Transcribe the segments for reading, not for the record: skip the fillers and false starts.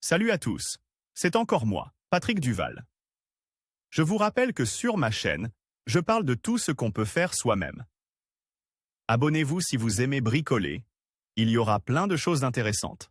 Salut à tous, c'est encore moi, Patrick Duval. Je vous rappelle que sur ma chaîne, je parle de tout ce qu'on peut faire soi-même. Abonnez-vous si vous aimez bricoler, il y aura plein de choses intéressantes.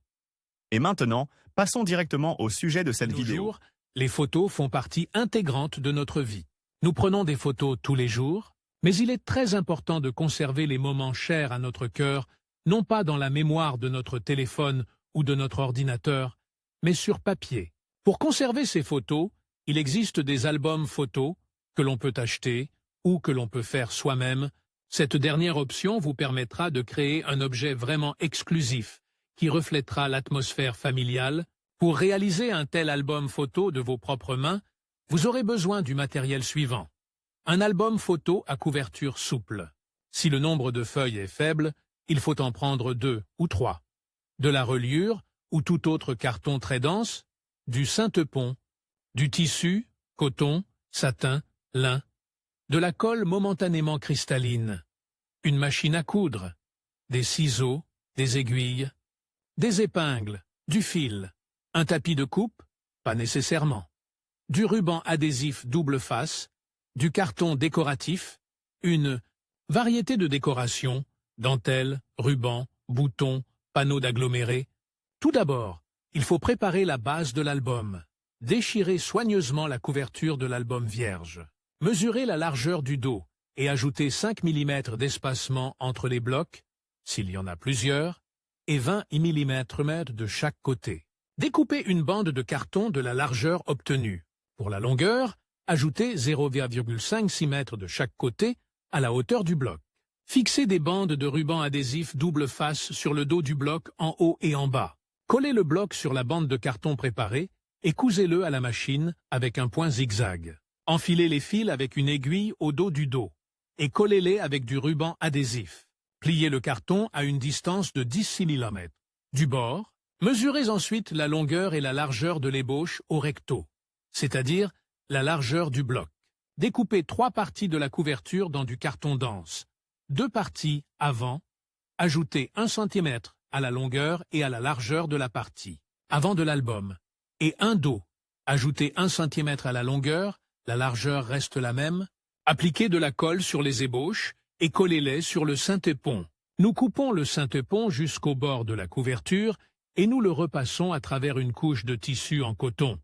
Et maintenant, passons directement au sujet de cette vidéo. Les photos font partie intégrante de notre vie. Nous prenons des photos tous les jours, mais il est très important de conserver les moments chers à notre cœur, non pas dans la mémoire de notre téléphone ou de notre ordinateur, mais sur papier. Pour conserver ces photos, il existe des albums photos que l'on peut acheter ou que l'on peut faire soi-même. Cette dernière option vous permettra de créer un objet vraiment exclusif qui reflètera l'atmosphère familiale. Pour réaliser un tel album photo de vos propres mains, vous aurez besoin du matériel suivant. Un album photo à couverture souple. Si le nombre de feuilles est faible, il faut en prendre 2 ou 3. De la reliure ou tout autre carton très dense, du synthepont, du tissu, coton, satin, lin, de la colle momentanément cristalline, une machine à coudre, des ciseaux, des aiguilles, des épingles, du fil, un tapis de coupe, pas nécessairement, du ruban adhésif double face, du carton décoratif, une variété de décorations, dentelles, rubans, boutons, panneaux d'agglomérés. Tout d'abord, il faut préparer la base de l'album. Déchirez soigneusement la couverture de l'album vierge. Mesurez la largeur du dos et ajoutez 5 mm d'espacement entre les blocs, s'il y en a plusieurs, et 20 mm de chaque côté. Découpez une bande de carton de la largeur obtenue. Pour la longueur, ajoutez 0,5 m de chaque côté à la hauteur du bloc. Fixez des bandes de ruban adhésif double face sur le dos du bloc en haut et en bas. Collez le bloc sur la bande de carton préparée et cousez-le à la machine avec un point zigzag. Enfilez les fils avec une aiguille au dos du dos et collez-les avec du ruban adhésif. Pliez le carton à une distance de 10 mm. Du bord, mesurez ensuite la longueur et la largeur de l'ébauche au recto, c'est-à-dire la largeur du bloc. Découpez 3 parties de la couverture dans du carton dense. 2 parties avant, ajoutez 1 cm à la longueur et à la largeur de la partie avant de l'album, et un dos. Ajoutez 1 cm à la longueur, la largeur reste la même. Appliquez de la colle sur les ébauches et collez-les sur le synthepont. Nous coupons le synthepont jusqu'au bord de la couverture et nous le repassons à travers une couche de tissu en coton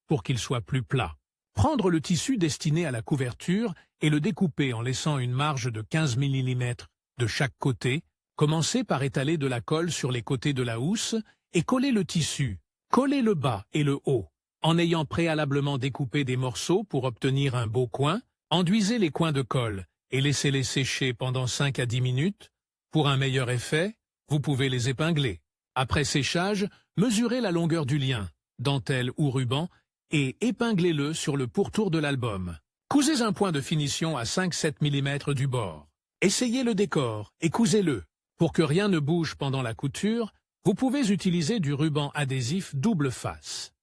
pour qu'il soit plus plat. Prendre le tissu destiné à la couverture et le découper en laissant une marge de 15 mm de chaque côté. Commencez par étaler de la colle sur les côtés de la housse et coller le tissu. Collez le bas et le haut. En ayant préalablement découpé des morceaux pour obtenir un beau coin, enduisez les coins de colle et laissez-les sécher pendant 5 à 10 minutes. Pour un meilleur effet, vous pouvez les épingler. Après séchage, mesurez la longueur du lien, dentelle ou ruban, et épinglez-le sur le pourtour de l'album. Cousez un point de finition à 5-7 mm du bord. Essayez le décor et cousez-le. Pour que rien ne bouge pendant la couture, vous pouvez utiliser du ruban adhésif double face.